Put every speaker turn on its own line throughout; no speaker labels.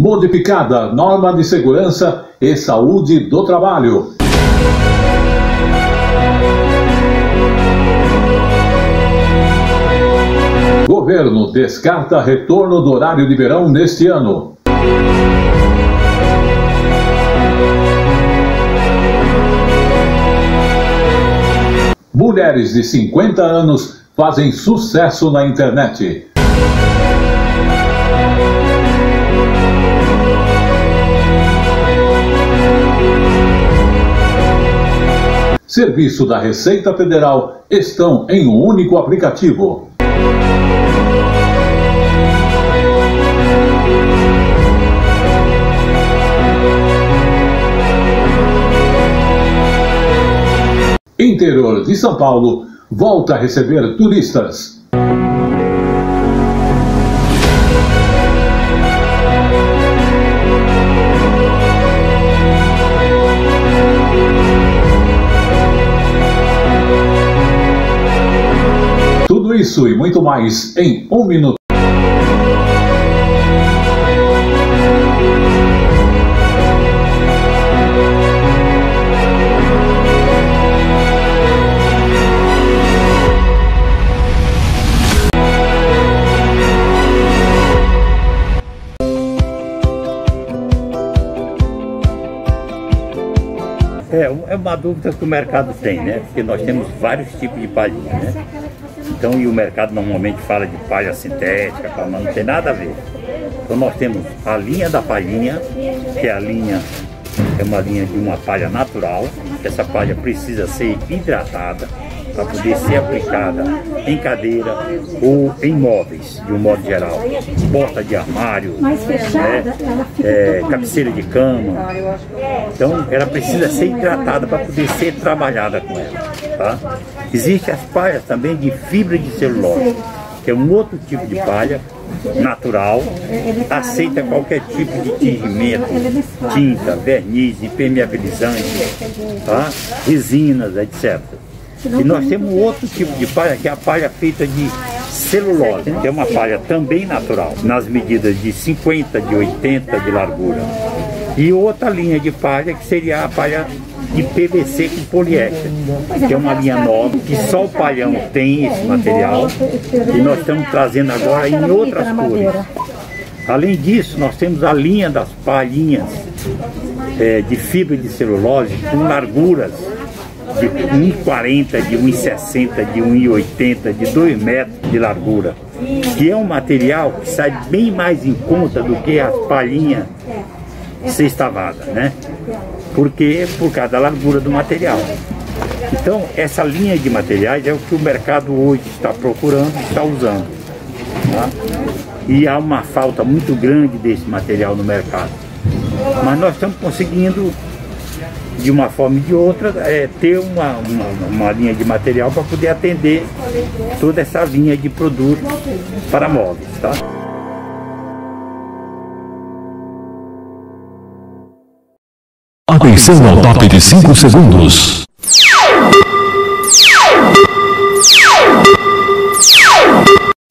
Modificada norma de segurança e saúde do trabalho. Governo descarta retorno do horário de verão neste ano. Mulheres de 50 anos fazem sucesso na internet. Serviço da Receita Federal estão em um único aplicativo. Interior de São Paulo volta a receber turistas. Tudo isso e muito mais em 1 minuto.
É uma dúvida que o mercado tem, né? Porque nós temos vários tipos de palhinha, né? Então, e o mercado normalmente fala de palha sintética, mas não tem nada a ver. Então nós temos a linha da palhinha, que é uma linha de uma palha natural. Essa palha precisa ser hidratada para poder ser aplicada em cadeira ou em móveis, de um modo geral. Porta de armário, cabeceira de cama. Então ela precisa ser hidratada para poder ser trabalhada com ela. Tá? Existem as palhas também de fibra de celulose, que é um outro tipo de palha natural, aceita qualquer tipo de tingimento, tinta, verniz, impermeabilizante, tá? Resinas, etc. E nós temos outro tipo de palha, que é a palha feita de celulose, que é uma palha também natural, nas medidas de 50, de 80 de largura. E outra linha de palha, que seria a palha de PVC com poliéster, que é uma linha nova, que só o palhão tem esse material, e nós estamos trazendo agora em outras cores. Além disso, nós temos a linha das palhinhas de fibra de celulose com larguras de 1,40, de 1,60, de 1,80, de 2 metros de largura, que é um material que sai bem mais em conta do que as palhinhas sextavadas, né? Porque por causa da largura do material. Então essa linha de materiais é o que o mercado hoje está procurando e está usando, tá? E há uma falta muito grande desse material no mercado, mas nós estamos conseguindo, de uma forma e de outra, ter uma linha de material para poder atender toda essa linha de produtos para móveis, tá?
Atenção ao top de 5 segundos.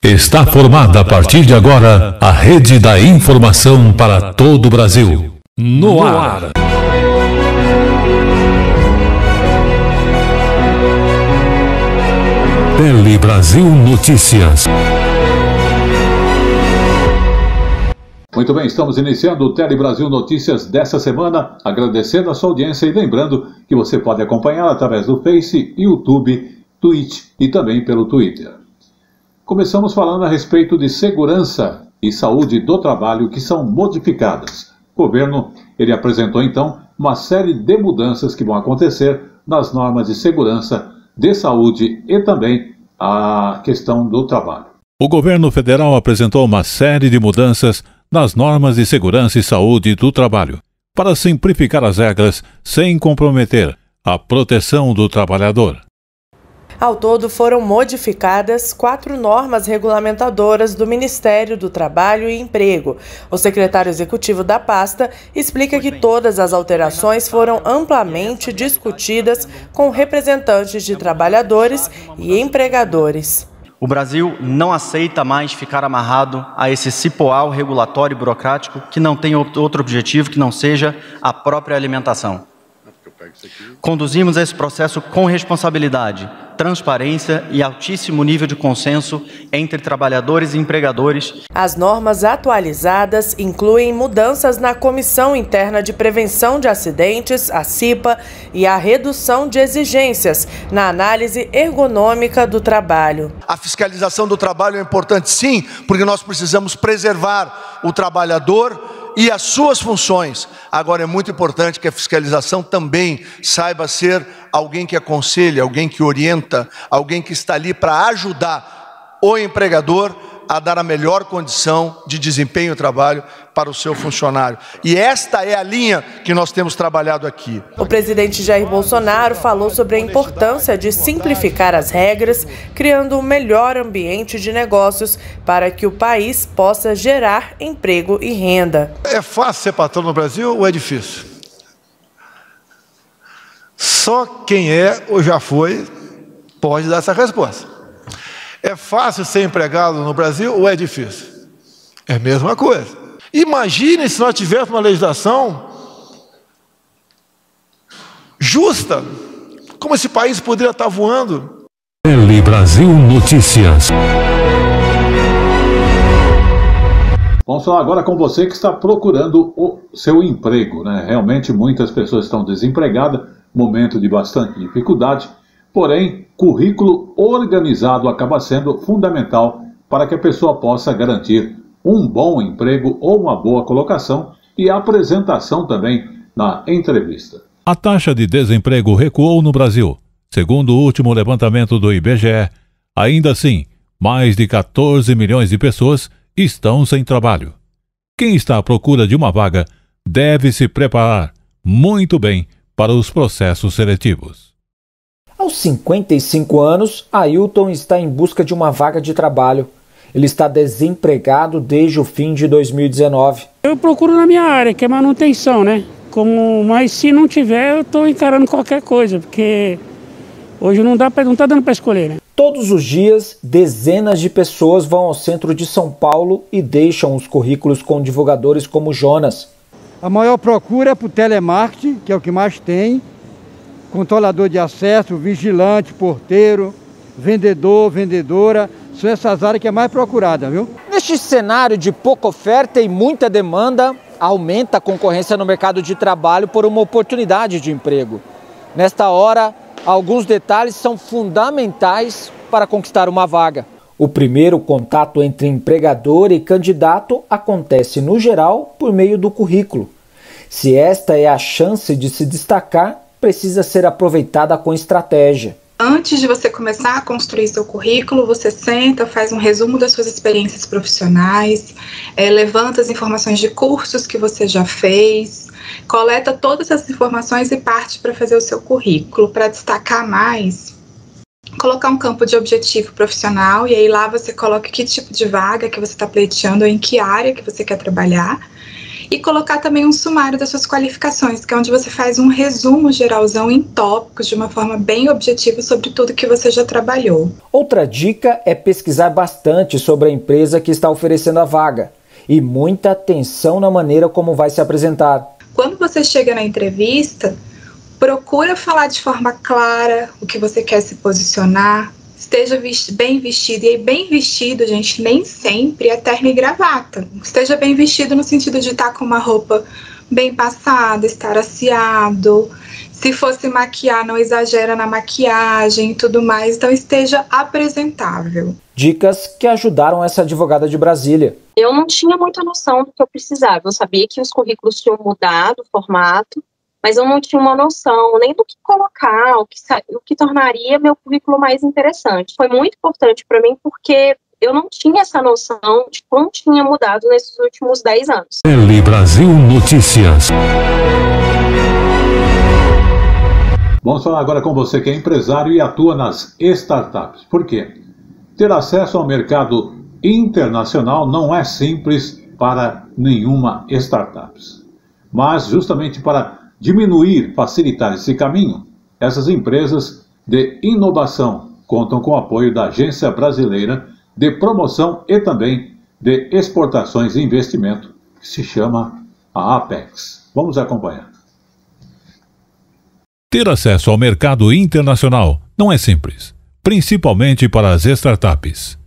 Está formada a partir de agora a rede da informação para todo o Brasil. No ar. Tele Brasil Notícias.
Muito bem, estamos iniciando o Tele Brasil Notícias dessa semana, agradecendo a sua audiência e lembrando que você pode acompanhar através do Face, YouTube, Twitch e também pelo Twitter. Começamos falando a respeito de segurança e saúde do trabalho que são modificadas. O governo, ele apresentou então uma série de mudanças que vão acontecer nas normas de segurança, de saúde e também a questão do trabalho.
O governo federal apresentou uma série de mudanças nas normas de segurança e saúde do trabalho, para simplificar as regras sem comprometer a proteção do trabalhador.
Ao todo, foram modificadas 4 normas regulamentadoras do Ministério do Trabalho e Emprego. O secretário executivo da pasta explica que todas as alterações foram amplamente discutidas com representantes de trabalhadores e empregadores.
O Brasil não aceita mais ficar amarrado a esse cipoal regulatório e burocrático que não tem outro objetivo que não seja a própria alimentação. Conduzimos esse processo com responsabilidade, transparência e altíssimo nível de consenso entre trabalhadores e empregadores.
As normas atualizadas incluem mudanças na Comissão Interna de Prevenção de Acidentes, a CIPA, e a redução de exigências na análise ergonômica do trabalho.
A fiscalização do trabalho é importante, sim, porque nós precisamos preservar o trabalhador e as suas funções. Agora, é muito importante que a fiscalização também saiba ser alguém que aconselha, alguém que orienta, alguém que está ali para ajudar o empregador a dar a melhor condição de desempenho e trabalho para o seu funcionário. E esta é a linha que nós temos trabalhado aqui.
O presidente Jair Bolsonaro falou sobre a importância de simplificar as regras, criando um melhor ambiente de negócios para que o país possa gerar emprego e renda.
É fácil ser patrão no Brasil ou é difícil? Só quem é ou já foi pode dar essa resposta. É fácil ser empregado no Brasil ou é difícil? É a mesma coisa. Imagine se nós tivéssemos uma legislação justa. Como esse país poderia estar voando?
Tele Brasil Notícias.
Vamos falar agora com você que está procurando o seu emprego, né? Realmente muitas pessoas estão desempregadas, momento de bastante dificuldade. Porém, currículo organizado acaba sendo fundamental para que a pessoa possa garantir um bom emprego ou uma boa colocação e apresentação também na entrevista.
A taxa de desemprego recuou no Brasil. Segundo o último levantamento do IBGE, ainda assim, mais de 14 milhões de pessoas estão sem trabalho. Quem está à procura de uma vaga deve se preparar muito bem para os processos seletivos.
Aos 55 anos, Ailton está em busca de uma vaga de trabalho. Ele está desempregado desde o fim de 2019.
Eu procuro na minha área, que é manutenção, né? Mas se não tiver, eu estou encarando qualquer coisa, porque hoje não está dando para escolher, né?
Todos os dias, dezenas de pessoas vão ao centro de São Paulo e deixam os currículos com divulgadores como Jonas.
A maior procura é para o telemarketing, que é o que mais tem. Controlador de acesso, vigilante, porteiro, vendedor, vendedora, são essas áreas que é mais procurada, viu?
Neste cenário de pouca oferta e muita demanda, aumenta a concorrência no mercado de trabalho por uma oportunidade de emprego. Nesta hora, alguns detalhes são fundamentais para conquistar uma vaga. O primeiro contato entre empregador e candidato acontece, no geral, por meio do currículo. Se esta é a chance de se destacar, precisa ser aproveitada com estratégia.
Antes de você começar a construir seu currículo, você senta, faz um resumo das suas experiências profissionais, levanta as informações de cursos que você já fez, coleta todas essas informações e parte para fazer o seu currículo. Para destacar mais, colocar um campo de objetivo profissional, e aí lá você coloca que tipo de vaga que você está pleiteando, ou em que área que você quer trabalhar. E colocar também um sumário das suas qualificações, que é onde você faz um resumo geralzão em tópicos, de uma forma bem objetiva sobre tudo que você já trabalhou.
Outra dica é pesquisar bastante sobre a empresa que está oferecendo a vaga e muita atenção na maneira como vai se apresentar.
Quando você chega na entrevista, procura falar de forma clara o que você quer se posicionar. Esteja bem vestido, e bem vestido, gente, nem sempre é terno e gravata. Esteja bem vestido no sentido de estar com uma roupa bem passada, estar aciado. Se fosse maquiar, não exagera na maquiagem e tudo mais, então esteja apresentável.
Dicas que ajudaram essa advogada de Brasília.
Eu não tinha muita noção do que eu precisava. Eu sabia que os currículos tinham mudado o formato, mas eu não tinha uma noção nem do que colocar, o que tornaria meu currículo mais interessante. Foi muito importante para mim porque eu não tinha essa noção de como tinha mudado nesses últimos 10 anos.
Tele Brasil Notícias.
Vamos falar agora com você que é empresário e atua nas startups. Por quê? Ter acesso ao mercado internacional não é simples para nenhuma startup. Mas justamente para diminuir, facilitar esse caminho, essas empresas de inovação contam com o apoio da Agência Brasileira de Promoção e também de Exportações e Investimento, que se chama a Apex. Vamos acompanhar.
Ter acesso ao mercado internacional não é simples, principalmente para as startups.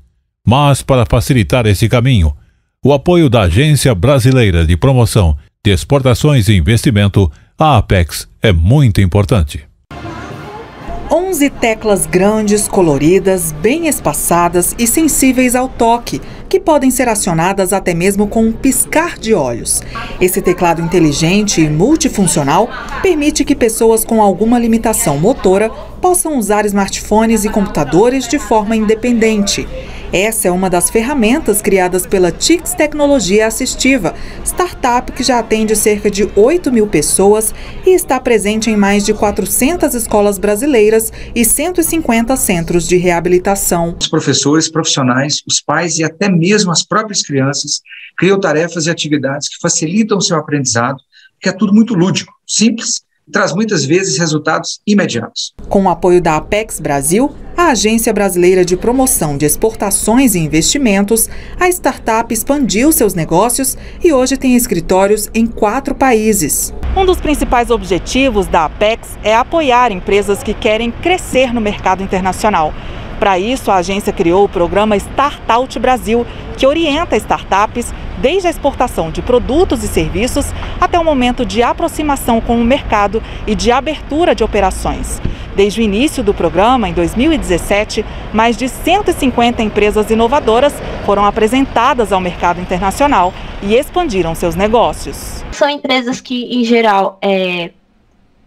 Mas, para facilitar esse caminho, o apoio da Agência Brasileira de Promoção de Exportações e Investimento, a Apex, é muito importante.
11 teclas grandes, coloridas, bem espaçadas e sensíveis ao toque, que podem ser acionadas até mesmo com um piscar de olhos. Esse teclado inteligente e multifuncional permite que pessoas com alguma limitação motora possam usar smartphones e computadores de forma independente. Essa é uma das ferramentas criadas pela TIX Tecnologia Assistiva, startup que já atende cerca de 8.000 pessoas e está presente em mais de 400 escolas brasileiras e 150 centros de reabilitação.
Os professores, profissionais, os pais e até mesmo as próprias crianças criam tarefas e atividades que facilitam o seu aprendizado, que é tudo muito lúdico, simples, e traz muitas vezes resultados imediatos.
Com o apoio da Apex Brasil, a Agência Brasileira de Promoção de Exportações e Investimentos, a startup expandiu seus negócios e hoje tem escritórios em 4 países. Um dos principais objetivos da Apex é apoiar empresas que querem crescer no mercado internacional. Para isso, a agência criou o programa Startout Brasil, que orienta startups desde a exportação de produtos e serviços até o momento de aproximação com o mercado e de abertura de operações. Desde o início do programa, em 2017, mais de 150 empresas inovadoras foram apresentadas ao mercado internacional e expandiram seus negócios.
São empresas que, em geral,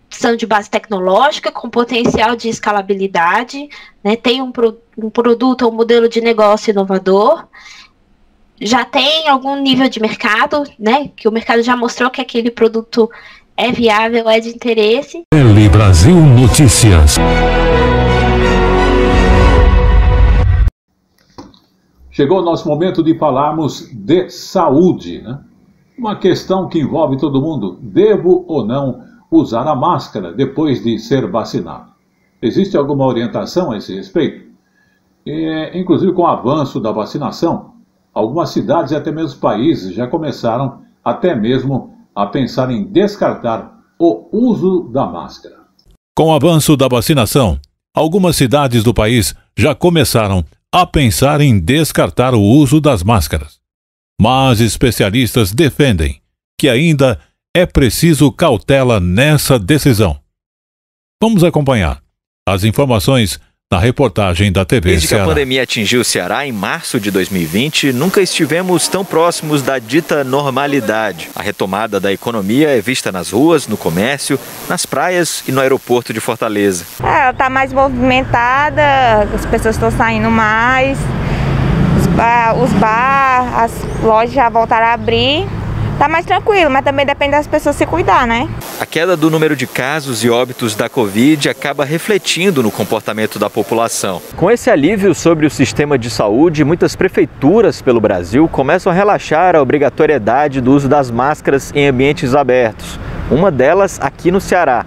são de base tecnológica, com potencial de escalabilidade, né, tem um produto ou um modelo de negócio inovador, já tem algum nível de mercado, né, que o mercado já mostrou que aquele produto é viável, é de interesse.
Tele Brasil Notícias.
Chegou o nosso momento de falarmos de saúde, né? Uma questão que envolve todo mundo. Devo ou não usar a máscara depois de ser vacinado? Existe alguma orientação a esse respeito? Inclusive, com o avanço da vacinação, algumas cidades e até mesmo países já começaram até mesmo a pensar em descartar o uso da máscara.
Com o avanço da vacinação, algumas cidades do país já começaram a pensar em descartar o uso das máscaras. Mas especialistas defendem que ainda é preciso cautela nessa decisão. Vamos acompanhar as informações na reportagem da TV
Desde
Ceará.
que a pandemia atingiu o Ceará em março de 2020, nunca estivemos tão próximos da dita normalidade. A retomada da economia é vista nas ruas, no comércio, nas praias e no aeroporto de Fortaleza.
Ela está mais movimentada, as pessoas estão saindo mais, os bares, as lojas já voltaram a abrir. Tá mais tranquilo, mas também depende das pessoas se cuidar, né?
A queda do número de casos e óbitos da Covid acaba refletindo no comportamento da população. Com esse alívio sobre o sistema de saúde, muitas prefeituras pelo Brasil começam a relaxar a obrigatoriedade do uso das máscaras em ambientes abertos. Uma delas aqui no Ceará.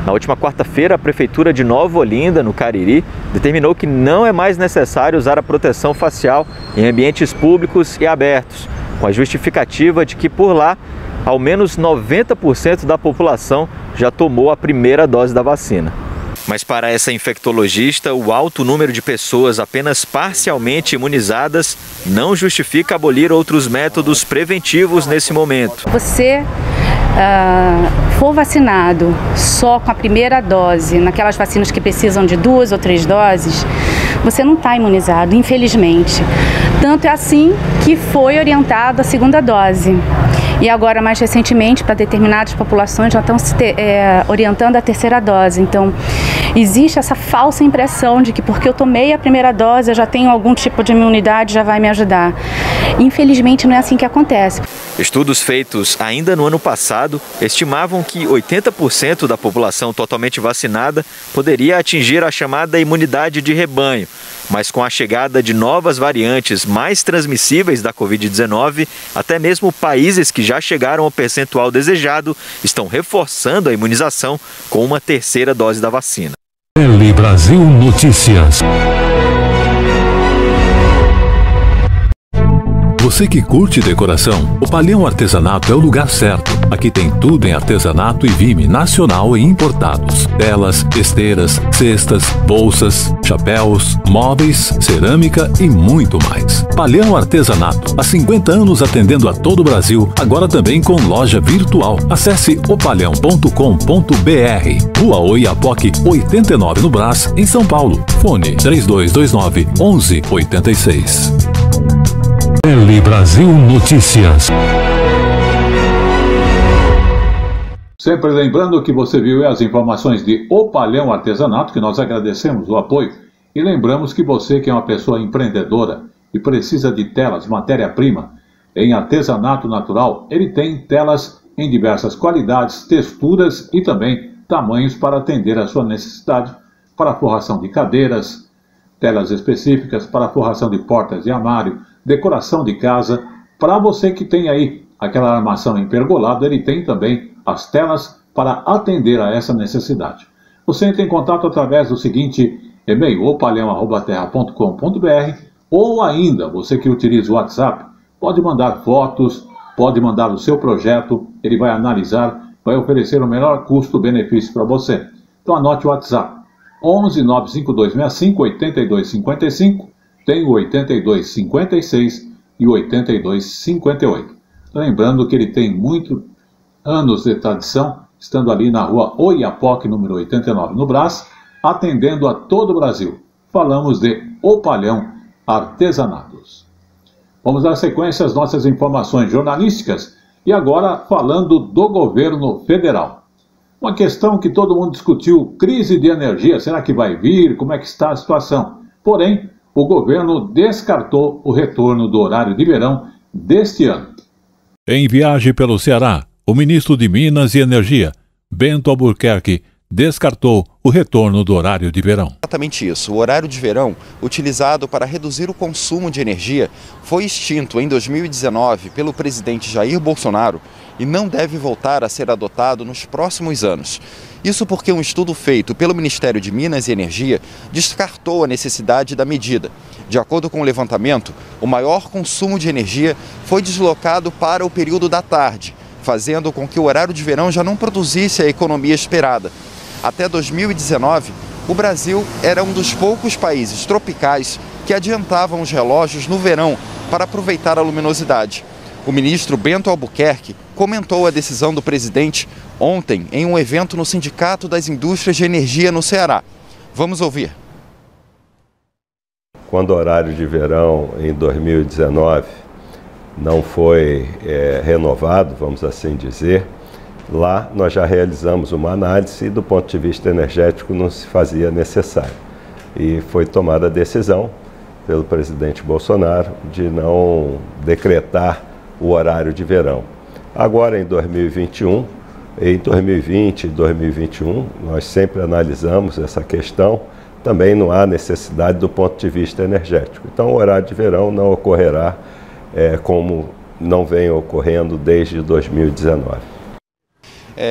Na última quarta-feira, a Prefeitura de Nova Olinda, no Cariri, determinou que não é mais necessário usar a proteção facial em ambientes públicos e abertos, com a justificativa de que por lá, ao menos 90% da população já tomou a primeira dose da vacina. Mas para essa infectologista, o alto número de pessoas apenas parcialmente imunizadas não justifica abolir outros métodos preventivos nesse momento.
Você for vacinado só com a primeira dose, naquelas vacinas que precisam de 2 ou 3 doses, você não está imunizado, infelizmente. Tanto é assim que foi orientada a segunda dose. E agora, mais recentemente, para determinadas populações já estão orientando a terceira dose. Então, existe essa falsa impressão de que porque eu tomei a primeira dose, eu já tenho algum tipo de imunidade, já vai me ajudar. Infelizmente, não é assim que acontece.
Estudos feitos ainda no ano passado estimavam que 80% da população totalmente vacinada poderia atingir a chamada imunidade de rebanho. Mas com a chegada de novas variantes mais transmissíveis da Covid-19, até mesmo países que já chegaram ao percentual desejado estão reforçando a imunização com uma terceira dose da vacina.
Tele Brasil Notícias. Você que curte decoração, o Palhão Artesanato é o lugar certo. Aqui tem tudo em artesanato e vime nacional e importados. Telas, esteiras, cestas, bolsas, chapéus, móveis, cerâmica e muito mais. Palhão Artesanato, há 50 anos atendendo a todo o Brasil, agora também com loja virtual. Acesse opalhão.com.br. Rua Oiapoque, 89 no Brás, em São Paulo. Fone 3229-1186.
Tele Brasil Notícias.
Sempre lembrando que você viu as informações de O Palhão Artesanato, que nós agradecemos o apoio, e lembramos que você que é uma pessoa empreendedora e precisa de telas, matéria-prima, em artesanato natural, ele tem telas em diversas qualidades, texturas e também tamanhos para atender a sua necessidade, para forração de cadeiras, telas específicas para forração de portas de armário, decoração de casa. Para você que tem aí aquela armação em pergolado, ele tem também as telas para atender a essa necessidade. Você entra em contato através do seguinte e-mail, opalhão@terra.com.br, ou ainda, você que utiliza o WhatsApp, pode mandar fotos, pode mandar o seu projeto, ele vai analisar, vai oferecer o melhor custo-benefício para você. Então anote o WhatsApp, 11 95265 8255, tem o 8256 e o 8258. Lembrando que ele tem muitos anos de tradição, estando ali na rua Oiapoque, número 89, no Brás, atendendo a todo o Brasil. Falamos de O Palhão Artesanatos. Vamos dar sequência às nossas informações jornalísticas e agora falando do governo federal. Uma questão que todo mundo discutiu, crise de energia, será que vai vir? Como é que está a situação? Porém, o governo descartou o retorno do horário de verão deste ano.
Em viagem pelo Ceará, o ministro de Minas e Energia, Bento Albuquerque, descartou o retorno do horário de verão.
Exatamente isso. O horário de verão, utilizado para reduzir o consumo de energia, foi extinto em 2019 pelo presidente Jair Bolsonaro e não deve voltar a ser adotado nos próximos anos. Isso porque um estudo feito pelo Ministério de Minas e Energia descartou a necessidade da medida. De acordo com o levantamento, o maior consumo de energia foi deslocado para o período da tarde, fazendo com que o horário de verão já não produzisse a economia esperada. Até 2019, o Brasil era um dos poucos países tropicais que adiantavam os relógios no verão para aproveitar a luminosidade. O ministro Bento Albuquerque comentou a decisão do presidente ontem em um evento no Sindicato das Indústrias de Energia no Ceará. Vamos ouvir.
Quando o horário de verão em 2019 não foi renovado, vamos assim dizer, lá nós já realizamos uma análise e do ponto de vista energético não se fazia necessário. E foi tomada a decisão pelo presidente Bolsonaro de não decretar o horário de verão. Agora em 2021, em 2020 e 2021, nós sempre analisamos essa questão, também não há necessidade do ponto de vista energético. Então o horário de verão não ocorrerá como não vem ocorrendo desde 2019.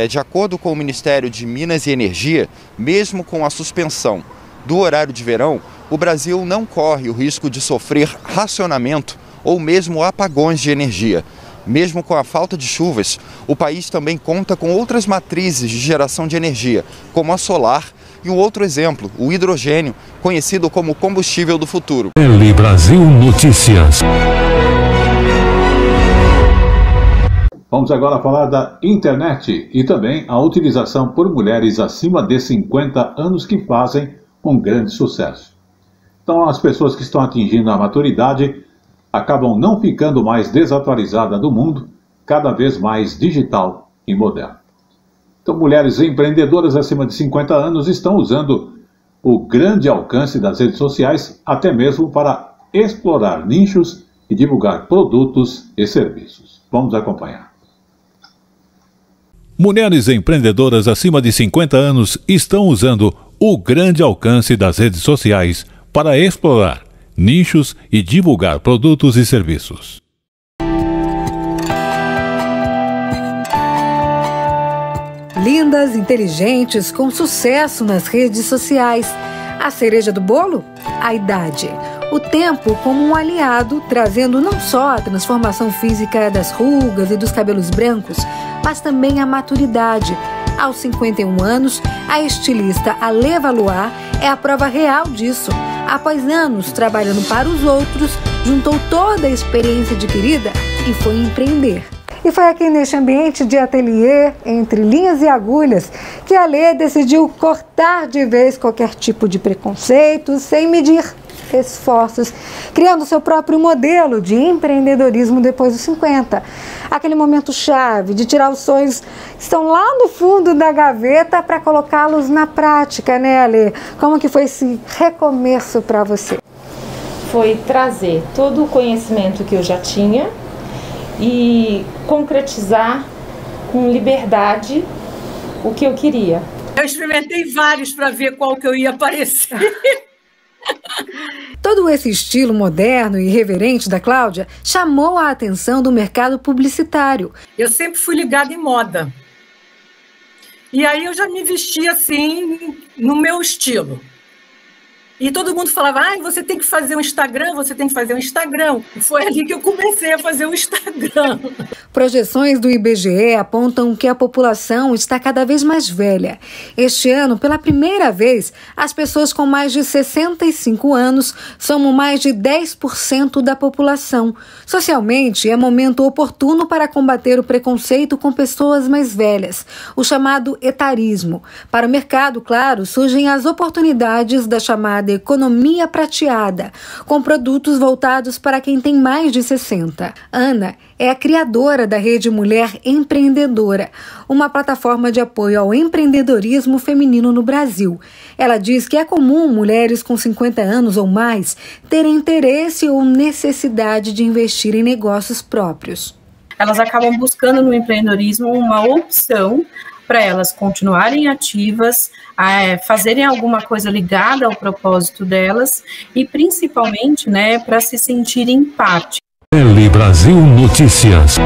De acordo com o Ministério de Minas e Energia, mesmo com a suspensão do horário de verão, o Brasil não corre o risco de sofrer racionamento ou mesmo apagões de energia. Mesmo com a falta de chuvas, o país também conta com outras matrizes de geração de energia, como a solar e um outro exemplo, o hidrogênio, conhecido como combustível do futuro.
Tele Brasil Notícias.
Vamos agora falar da internet e também a utilização por mulheres acima de 50 anos que fazem um grande sucesso. Então, as pessoas que estão atingindo a maturidade acabam não ficando mais desatualizadas do mundo, cada vez mais digital e moderno. Então, mulheres empreendedoras acima de 50 anos estão usando o grande alcance das redes sociais, até mesmo para explorar nichos e divulgar produtos e serviços. Vamos acompanhar.
Mulheres empreendedoras acima de 50 anos estão usando o grande alcance das redes sociais para explorar nichos e divulgar produtos e serviços.
Lindas, inteligentes, com sucesso nas redes sociais. A cereja do bolo? A idade. O tempo como um aliado, trazendo não só a transformação física das rugas e dos cabelos brancos, mas também a maturidade. Aos 51 anos, a estilista Alê Valois é a prova real disso. Após anos trabalhando para os outros, juntou toda a experiência adquirida e foi empreender. E foi aqui neste ambiente de ateliê, entre linhas e agulhas, que a Alê decidiu cortar de vez qualquer tipo de preconceito, sem medir esforços, criando seu próprio modelo de empreendedorismo depois dos 50. Aquele momento chave de tirar os sonhos que estão lá no fundo da gaveta para colocá-los na prática, né, Alê? Como que foi esse recomeço para você?
Foi trazer todo o conhecimento que eu já tinha e concretizar com liberdade o que eu queria.
Eu experimentei vários para ver qual que eu ia aparecer.
Todo esse estilo moderno e irreverente da Cláudia chamou a atenção do mercado publicitário.
Eu sempre fui ligada em moda. E aí eu já me vestia assim, no meu estilo. E todo mundo falava, você tem que fazer um Instagram, você tem que fazer um Instagram. E foi ali que eu comecei a fazer o Instagram.
Projeções do IBGE apontam que a população está cada vez mais velha. Este ano, pela primeira vez, as pessoas com mais de 65 anos somam mais de 10% da população. Socialmente, é momento oportuno para combater o preconceito com pessoas mais velhas, o chamado etarismo. Para o mercado, claro, surgem as oportunidades da chamada economia prateada, com produtos voltados para quem tem mais de 60. Ana é a criadora da Rede Mulher Empreendedora, uma plataforma de apoio ao empreendedorismo feminino no Brasil. Ela diz que é comum mulheres com 50 anos ou mais terem interesse ou necessidade de investir em negócios próprios.
Elas acabam buscando no empreendedorismo uma opção para elas continuarem ativas, fazerem alguma coisa ligada ao propósito delas e principalmente, para se sentirem parte.
Tele Brasil Notícias.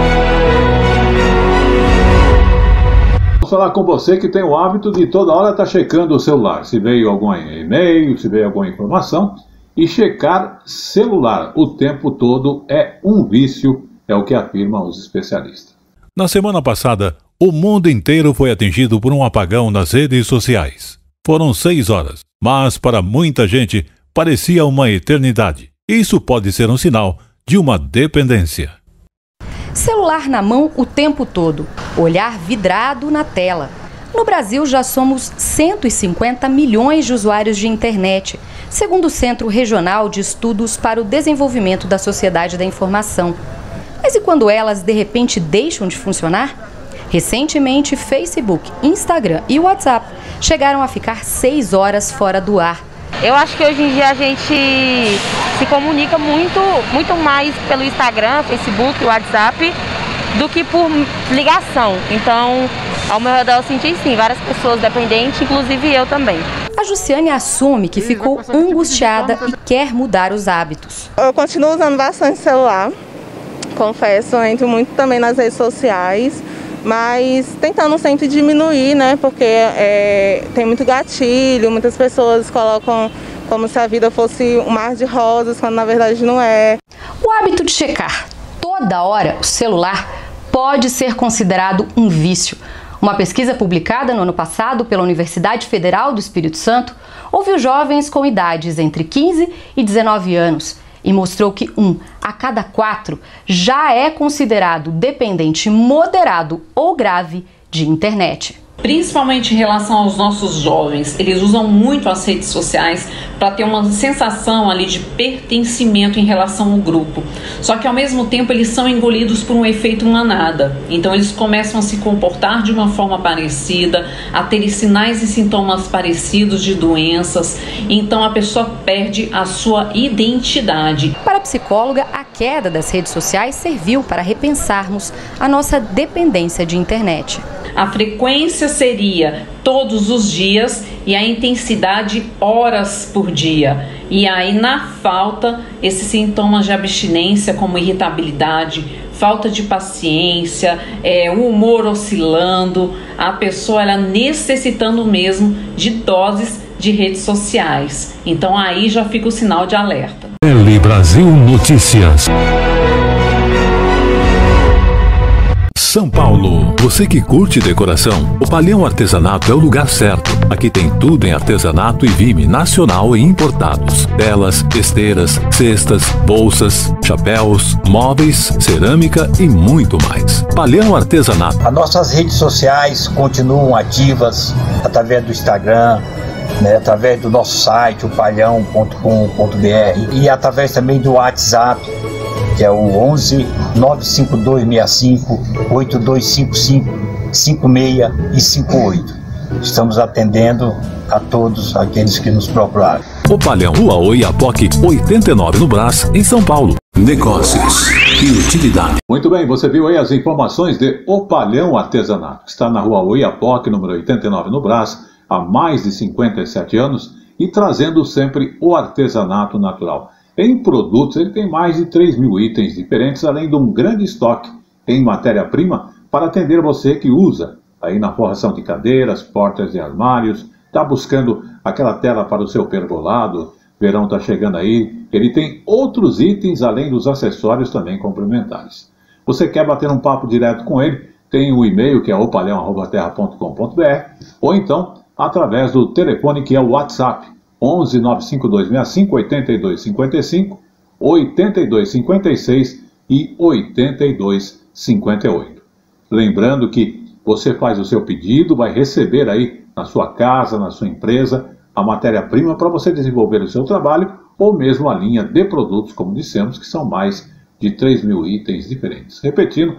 Vou falar com você que tem o hábito de toda hora estar checando o celular, se veio algum e-mail, se veio alguma informação, e checar celular o tempo todo é um vício, é o que afirmam os especialistas.
Na semana passada, o mundo inteiro foi atingido por um apagão nas redes sociais. Foram 6 horas, mas para muita gente parecia uma eternidade. Isso pode ser um sinal de uma dependência.
Celular na mão o tempo todo, olhar vidrado na tela. No Brasil já somos 150 milhões de usuários de internet, segundo o Centro Regional de Estudos para o Desenvolvimento da Sociedade da Informação. Mas e quando elas de repente deixam de funcionar? Recentemente, Facebook, Instagram e WhatsApp chegaram a ficar 6 horas fora do ar.
Eu acho que hoje em dia a gente se comunica muito mais pelo Instagram, Facebook, WhatsApp, do que por ligação. Então, ao meu redor eu senti sim, várias pessoas dependentes, inclusive eu também.
A Jussiane assume que ficou angustiada e quer mudar os hábitos.
Eu continuo usando bastante celular, confesso, entro muito também nas redes sociais, mas tentando sempre diminuir, porque tem muito gatilho, muitas pessoas colocam como se a vida fosse um mar de rosas, quando na verdade não é.
O hábito de checar toda hora o celular pode ser considerado um vício. Uma pesquisa publicada no ano passado pela Universidade Federal do Espírito Santo ouviu jovens com idades entre 15 e 19 anos e mostrou que 1 a cada 4 já é considerado dependente moderado ou grave de internet.
Principalmente em relação aos nossos jovens, eles usam muito as redes sociais para ter uma sensação ali de pertencimento em relação ao grupo. Só que ao mesmo tempo eles são engolidos por um efeito manada. Então eles começam a se comportar de uma forma parecida, a ter sinais e sintomas parecidos de doenças. Então a pessoa perde a sua identidade.
Para a psicóloga, a queda das redes sociais serviu para repensarmos a nossa dependência de internet.
A frequência seria todos os dias e a intensidade horas por dia. E aí, na falta, esses sintomas de abstinência, como irritabilidade, falta de paciência, o humor oscilando, a pessoa ela necessitando mesmo de doses de redes sociais. Então aí já fica o sinal de alerta.
Tele Brasil Notícias. São Paulo. Você que curte decoração, o Palhão Artesanato é o lugar certo. Aqui tem tudo em artesanato e vime nacional e importados. Telas, esteiras, cestas, bolsas, chapéus, móveis, cerâmica e muito mais. Palhão Artesanato.
As nossas redes sociais continuam ativas através do Instagram, através do nosso site, o palhão.com.br, e através também do WhatsApp, que é o 11 95265 8255 56 e 58. Estamos atendendo a todos aqueles que nos procuraram.
O Palhão, Rua Oiapoque, 89 no Brás, em São Paulo. Negócios e utilidade.
Muito bem, você viu aí as informações de O Palhão Artesanato. Está na Rua Oiapoque, número 89 no Brás, há mais de 57 anos e trazendo sempre o artesanato natural. Em produtos, ele tem mais de 3.000 itens diferentes, além de um grande estoque em matéria-prima para atender você que usa aí na forração de cadeiras, portas e armários, está buscando aquela tela para o seu pergolado, verão está chegando aí, ele tem outros itens além dos acessórios também complementares. Você quer bater um papo direto com ele, tem o e-mail que é opalhão@terra.com.br ou então através do telefone que é o WhatsApp, 11 95265 8255, 8256 e 8258. Lembrando que você faz o seu pedido, vai receber aí na sua casa, na sua empresa, a matéria-prima para você desenvolver o seu trabalho ou mesmo a linha de produtos, como dissemos, que são mais de 3.000 itens diferentes. Repetindo,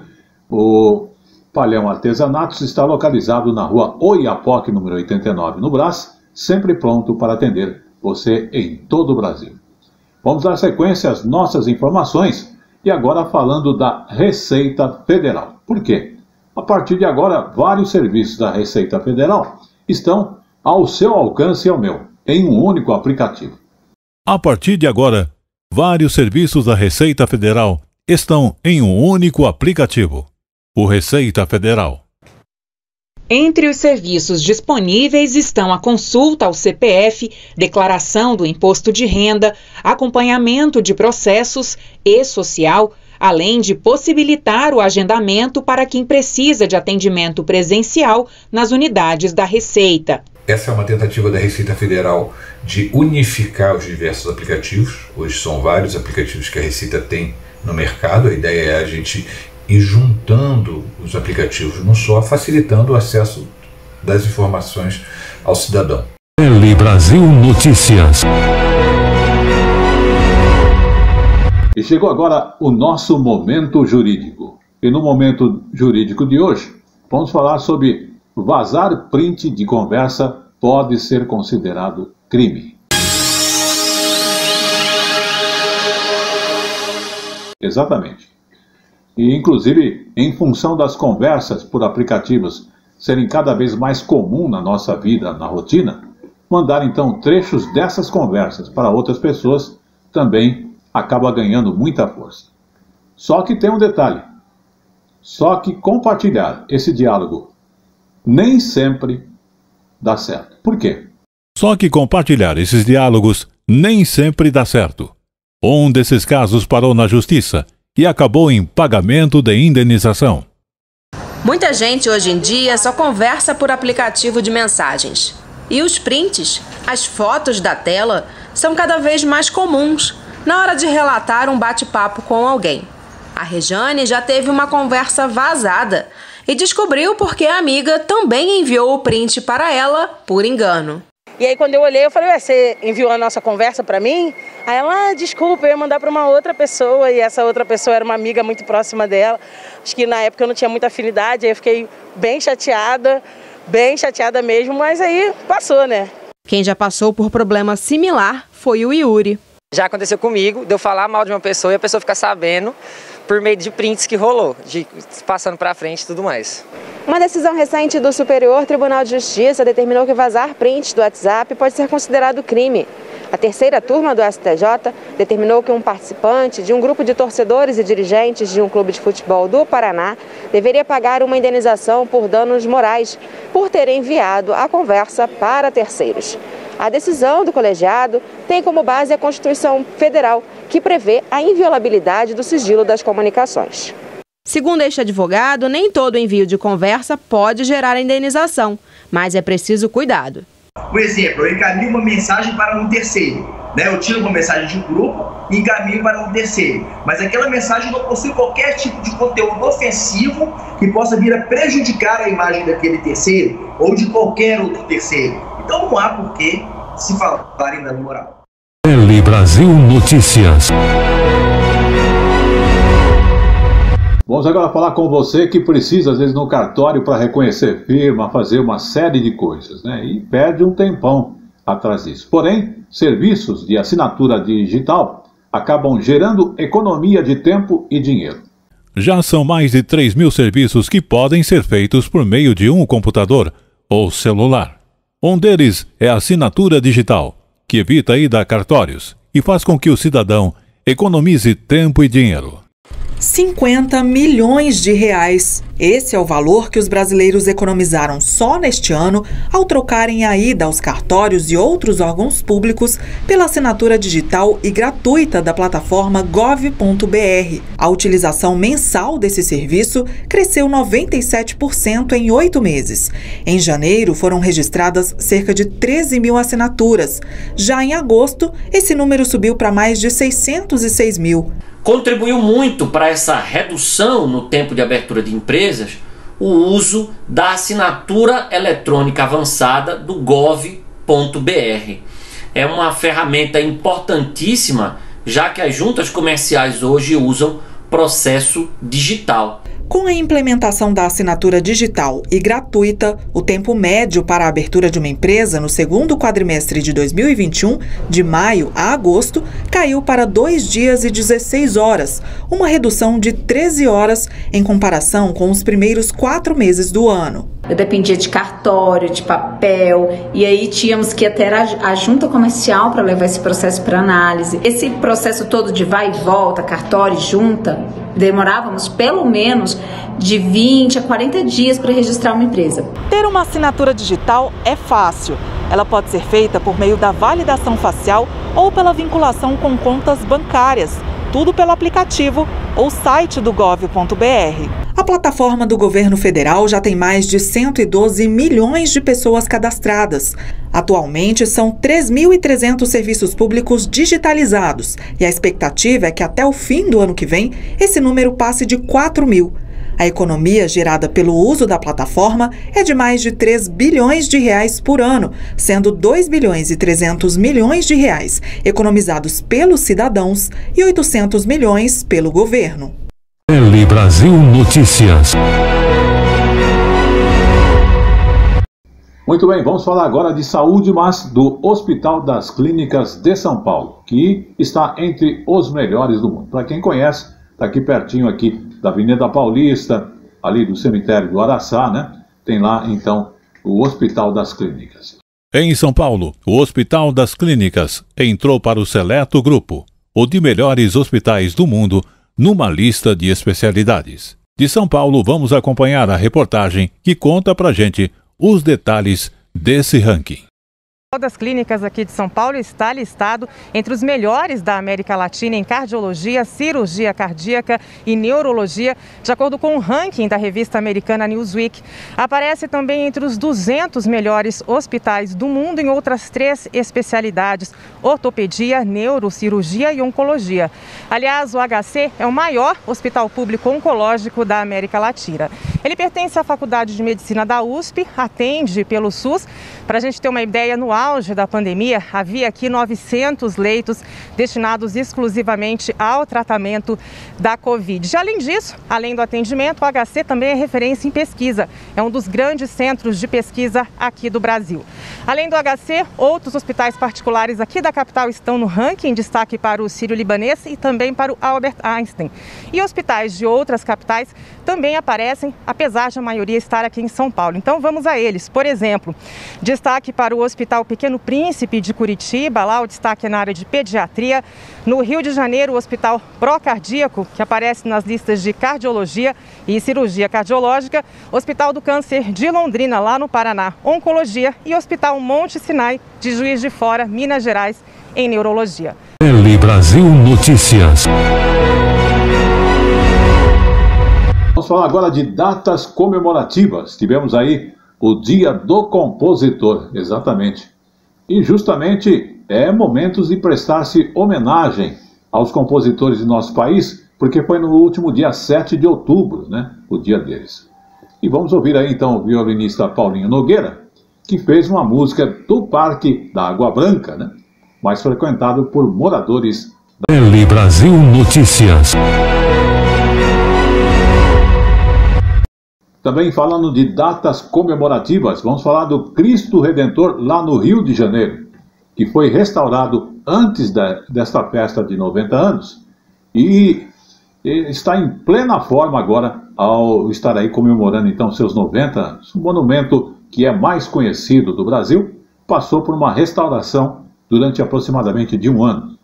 o Palhão Artesanatos está localizado na Rua Oiapoque, número 89, no Brás, sempre pronto para atender você em todo o Brasil. Vamos dar sequência às nossas informações e agora falando da Receita Federal. Por quê? A partir de agora, vários serviços da Receita Federal estão ao seu alcance e ao meu, em um único aplicativo.
A partir de agora, vários serviços da Receita Federal estão em um único aplicativo. O Receita Federal.
Entre os serviços disponíveis estão a consulta ao CPF, declaração do imposto de renda, acompanhamento de processos e-social, além de possibilitar o agendamento para quem precisa de atendimento presencial nas unidades da Receita.
Essa é uma tentativa da Receita Federal de unificar os diversos aplicativos. Hoje são vários aplicativos que a Receita tem no mercado. A ideia é a gente ir juntando os aplicativos num só, facilitando o acesso das informações ao cidadão.
Tele Brasil Notícias.
E chegou agora o nosso momento jurídico. E no momento jurídico de hoje, vamos falar sobre vazar print de conversa pode ser considerado crime. Exatamente. E, inclusive, em função das conversas por aplicativos serem cada vez mais comum na nossa vida, na rotina, mandar então trechos dessas conversas para outras pessoas também acaba ganhando muita força. Só que tem um detalhe. Só que compartilhar esse diálogo nem sempre dá certo. Por quê?
Só que compartilhar esses diálogos nem sempre dá certo. Um desses casos parou na justiça e acabou em pagamento de indenização.
Muita gente hoje em dia só conversa por aplicativo de mensagens. E os prints, as fotos da tela, são cada vez mais comuns na hora de relatar um bate-papo com alguém. A Rejane já teve uma conversa vazada e descobriu porque a amiga também enviou o print para ela por engano.
E aí quando eu olhei, eu falei, você enviou a nossa conversa para mim? Aí ela, desculpa, eu ia mandar para uma outra pessoa, e essa outra pessoa era uma amiga muito próxima dela. Acho que na época eu não tinha muita afinidade, aí eu fiquei bem chateada mesmo, mas aí passou, né?
Quem já passou por problema similar foi o Yuri.
Já aconteceu comigo, de eu falar mal de uma pessoa e a pessoa ficar sabendo por meio de prints que rolou, de passando para frente e tudo mais.
Uma decisão recente do Superior Tribunal de Justiça determinou que vazar prints do WhatsApp pode ser considerado crime. A terceira turma do STJ determinou que um participante de um grupo de torcedores e dirigentes de um clube de futebol do Paraná deveria pagar uma indenização por danos morais por ter enviado a conversa para terceiros. A decisão do colegiado tem como base a Constituição Federal, que prevê a inviolabilidade do sigilo das comunicações. Segundo este advogado, nem todo envio de conversa pode gerar indenização, mas é preciso cuidado.
Por exemplo, eu encaminho uma mensagem para um terceiro, eu tiro uma mensagem de um grupo e encaminho para um terceiro, mas aquela mensagem não possui qualquer tipo de conteúdo ofensivo que possa vir a prejudicar a imagem daquele terceiro ou de qualquer outro terceiro. Então não há por que se falar em dano moral.
Tele Brasil Notícias.
Vamos agora falar com você que precisa, às vezes, no cartório para reconhecer firma, fazer uma série de coisas, e perde um tempão atrás disso. Porém, serviços de assinatura digital acabam gerando economia de tempo e dinheiro.
Já são mais de 3.000 serviços que podem ser feitos por meio de um computador ou celular. Um deles é a assinatura digital, que evita a ida a cartórios e faz com que o cidadão economize tempo e dinheiro.
50 milhões de reais. Esse é o valor que os brasileiros economizaram só neste ano ao trocarem a ida aos cartórios e outros órgãos públicos pela assinatura digital e gratuita da plataforma gov.br. A utilização mensal desse serviço cresceu 97% em 8 meses. Em janeiro, foram registradas cerca de 13 mil assinaturas. Já em agosto, esse número subiu para mais de 606 mil.
Contribuiu muito para essa redução no tempo de abertura de empresas o uso da assinatura eletrônica avançada do gov.br. É uma ferramenta importantíssima, já que as juntas comerciais hoje usam processo digital.
Com a implementação da assinatura digital e gratuita, o tempo médio para a abertura de uma empresa no segundo quadrimestre de 2021, de maio a agosto, caiu para 2 dias e 16 horas, uma redução de 13 horas em comparação com os primeiros 4 meses do ano.
Eu dependia de cartório, de papel, e aí tínhamos que ir até a junta comercial para levar esse processo para análise. Esse processo todo de vai e volta, cartório e junta, demorávamos pelo menos de 20 a 40 dias para registrar uma empresa.
Ter uma assinatura digital é fácil. Ela pode ser feita por meio da validação facial ou pela vinculação com contas bancárias, tudo pelo aplicativo ou site do gov.br. A plataforma do governo federal já tem mais de 112 milhões de pessoas cadastradas. Atualmente, são 3.300 serviços públicos digitalizados e a expectativa é que até o fim do ano que vem, esse número passe de 4 mil. A economia gerada pelo uso da plataforma é de mais de 3 bilhões de reais por ano, sendo 2 bilhões e 300 milhões de reais economizados pelos cidadãos e 800 milhões pelo governo.
Tele Brasil Notícias.
Muito bem, vamos falar agora de saúde, mas do Hospital das Clínicas de São Paulo, que está entre os melhores do mundo. Para quem conhece, está aqui pertinho aqui da Avenida Paulista, ali do cemitério do Araçá, Tem lá, então, o Hospital das Clínicas.
Em São Paulo, o Hospital das Clínicas entrou para o seleto grupo, o de melhores hospitais do mundo, numa lista de especialidades. De São Paulo, vamos acompanhar a reportagem que conta pra gente os detalhes desse ranking.
O Hospital das Clínicas aqui de São Paulo está listado entre os melhores da América Latina em cardiologia, cirurgia cardíaca e neurologia, de acordo com o ranking da revista americana Newsweek. Aparece também entre os 200 melhores hospitais do mundo em outras 3 especialidades: ortopedia, neurocirurgia e oncologia. Aliás, o HC é o maior hospital público oncológico da América Latina. Ele pertence à Faculdade de Medicina da USP, atende pelo SUS. Para a gente ter uma ideia, no auge da pandemia, havia aqui 900 leitos destinados exclusivamente ao tratamento da Covid. Além disso, além do atendimento, o HC também é referência em pesquisa. É um dos grandes centros de pesquisa aqui do Brasil. Além do HC, outros hospitais particulares aqui da capital estão no ranking, destaque para o Sírio-Libanês e também para o Albert Einstein. E hospitais de outras capitais também aparecem, apesar de a maioria estar aqui em São Paulo. Então vamos a eles. Por exemplo, destaque para o Hospital Pequeno Príncipe de Curitiba, lá o destaque é na área de pediatria. No Rio de Janeiro, o Hospital Procardíaco, que aparece nas listas de cardiologia e cirurgia cardiológica. Hospital do Câncer de Londrina, lá no Paraná, oncologia. E Hospital Monte Sinai de Juiz de Fora, Minas Gerais, em neurologia.
Tele Brasil Notícias.
Vamos falar agora de datas comemorativas. Tivemos aí o Dia do Compositor, exatamente. E justamente momentos de prestar-se homenagem aos compositores de nosso país, porque foi no último dia 7 de outubro, né, o dia deles. E vamos ouvir aí então o violinista Paulinho Nogueira, que fez uma música do Parque da Água Branca, né, mais frequentado por moradores da
Tele Brasil Notícias.
Também falando de datas comemorativas, vamos falar do Cristo Redentor lá no Rio de Janeiro, que foi restaurado antes desta festa de 90 anos e está em plena forma agora ao estar aí comemorando então seus 90 anos. O monumento que é mais conhecido do Brasil passou por uma restauração durante aproximadamente de um ano.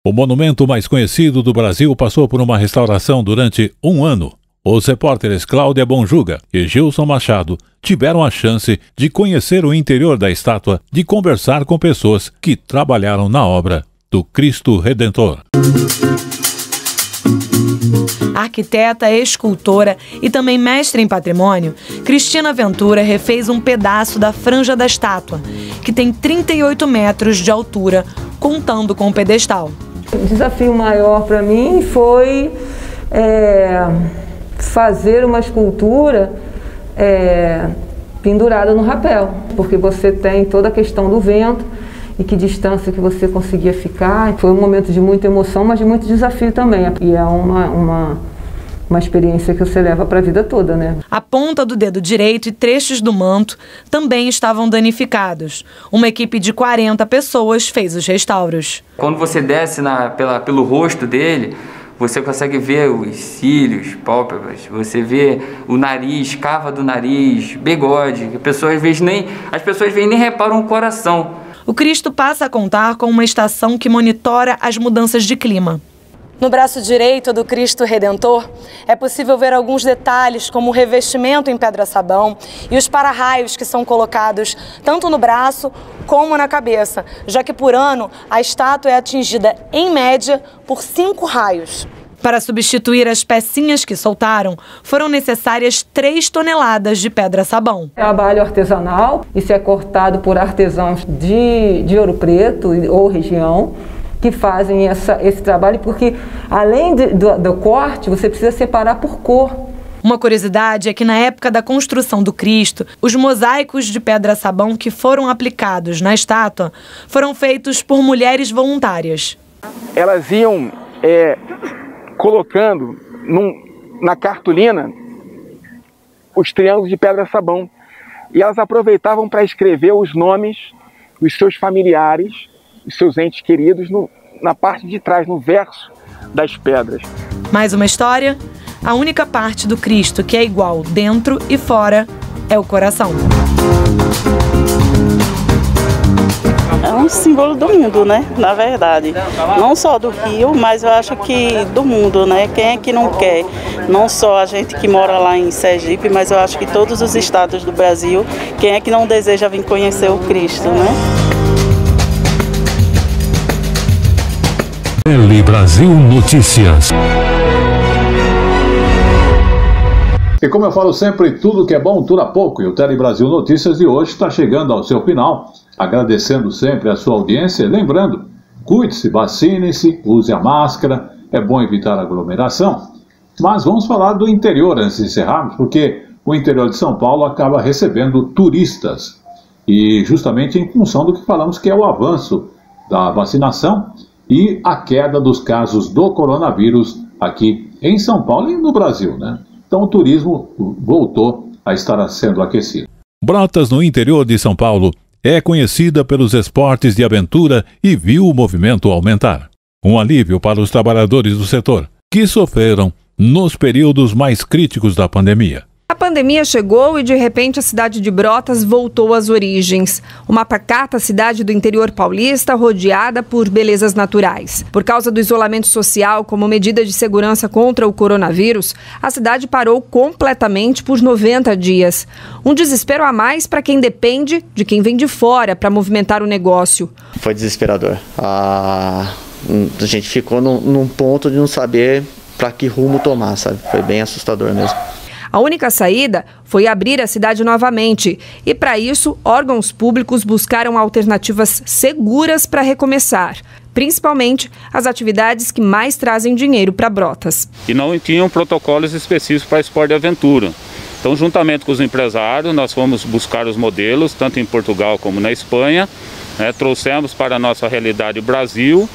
O monumento mais conhecido do Brasil passou por uma restauração durante um ano. Os repórteres Cláudia Bonjuga e Gilson Machado tiveram a chance de conhecer o interior da estátua, de conversar com pessoas que trabalharam na obra do Cristo Redentor.
Arquiteta, escultora e também mestre em patrimônio, Cristina Ventura refez um pedaço da franja da estátua, que tem 38 metros de altura, contando com o pedestal.
O desafio maior para mim foi fazer uma escultura pendurada no rapel, porque você tem toda a questão do vento e que distância que você conseguia ficar. Foi um momento de muita emoção, mas de muito desafio também. E é uma experiência que você leva para a vida toda, né?
A ponta do dedo direito e trechos do manto também estavam danificados. Uma equipe de 40 pessoas fez os restauros.
Quando você desce pelo rosto dele, você consegue ver os cílios, pálpebras, você vê o nariz, cava do nariz, bigode. As pessoas nem reparam o coração.
O Cristo passa a contar com uma estação que monitora as mudanças de clima. No braço direito do Cristo Redentor, é possível ver alguns detalhes, como o revestimento em pedra-sabão e os para-raios que são colocados tanto no braço como na cabeça, já que por ano a estátua é atingida, em média, por 5 raios. Para substituir as pecinhas que soltaram, foram necessárias 3 toneladas de pedra-sabão.
Trabalho artesanal, isso é cortado por artesãos de Ouro Preto ou região, que fazem esse trabalho, porque além do corte, você precisa separar por cor.
Uma curiosidade é que na época da construção do Cristo, os mosaicos de pedra-sabão que foram aplicados na estátua foram feitos por mulheres voluntárias.
Elas iam colocando na cartolina os triângulos de pedra-sabão e elas aproveitavam para escrever os nomes dos seus familiares, os seus entes queridos, na parte de trás, no verso das pedras.
Mais uma história? A única parte do Cristo que é igual dentro e fora é o coração.
É um símbolo do mundo, né? Na verdade. Não só do Rio, mas eu acho que do mundo, né? Quem é que não quer? Não só a gente que mora lá em Sergipe, mas eu acho que todos os estados do Brasil, quem é que não deseja vir conhecer o Cristo, né?
Tele Brasil Notícias.
E como eu falo sempre, tudo que é bom dura pouco. E o Tele Brasil Notícias de hoje está chegando ao seu final. Agradecendo sempre a sua audiência. Lembrando, cuide-se, vacine-se, use a máscara. É bom evitar aglomeração. Mas vamos falar do interior antes de encerrarmos, porque o interior de São Paulo acaba recebendo turistas. E justamente em função do que falamos, que é o avanço da vacinação e a queda dos casos do coronavírus aqui em São Paulo e no Brasil, né? Então o turismo voltou a estar sendo aquecido.
Brotas, no interior de São Paulo, é conhecida pelos esportes de aventura e viu o movimento aumentar. Um alívio para os trabalhadores do setor, que sofreram nos períodos mais críticos da pandemia.
A pandemia chegou e, de repente, a cidade de Brotas voltou às origens. Uma pacata cidade do interior paulista rodeada por belezas naturais. Por causa do isolamento social como medida de segurança contra o coronavírus, a cidade parou completamente por 90 dias. Um desespero a mais para quem depende de quem vem de fora para movimentar o negócio.
Foi desesperador. A gente ficou num ponto de não saber para que rumo tomar, sabe? Foi bem assustador mesmo.
A única saída foi abrir a cidade novamente e, para isso, órgãos públicos buscaram alternativas seguras para recomeçar, principalmente as atividades que mais trazem dinheiro para Brotas.
E não tinham protocolos específicos para esporte de aventura. Então, juntamente com os empresários, nós fomos buscar os modelos, tanto em Portugal como na Espanha, trouxemos para a nossa realidade Brasil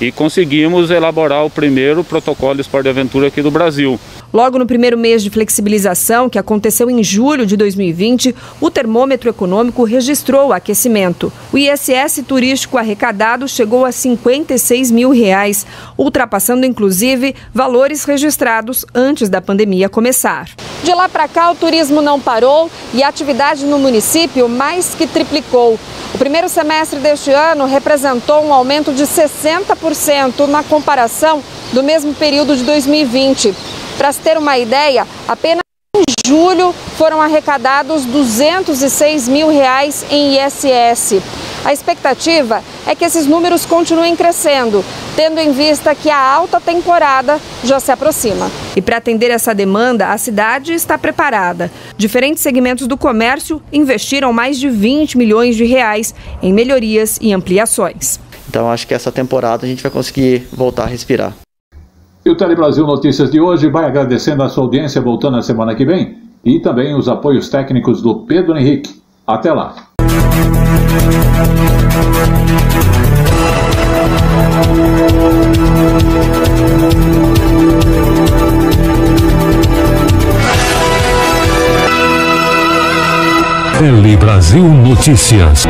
e conseguimos elaborar o primeiro protocolo de esporte de aventura aqui do Brasil.
Logo no primeiro mês de flexibilização, que aconteceu em julho de 2020, o termômetro econômico registrou aquecimento. O ISS turístico arrecadado chegou a R$ 56 mil, ultrapassando inclusive valores registrados antes da pandemia começar. De lá para cá, o turismo não parou e a atividade no município mais que triplicou. O primeiro semestre deste ano representou um aumento de 60% na comparação do mesmo período de 2020. Para se ter uma ideia, apenas em julho foram arrecadados R$ 206 mil em ISS. A expectativa é que esses números continuem crescendo, tendo em vista que a alta temporada já se aproxima. E para atender essa demanda, a cidade está preparada. Diferentes segmentos do comércio investiram mais de R$ 20 milhões em melhorias e ampliações.
Então acho que essa temporada a gente vai conseguir voltar a respirar.
E o Telebrasil Notícias de hoje vai agradecendo a sua audiência, voltando na semana que vem, e também os apoios técnicos do Pedro Henrique. Até lá!
Telebrasil Notícias.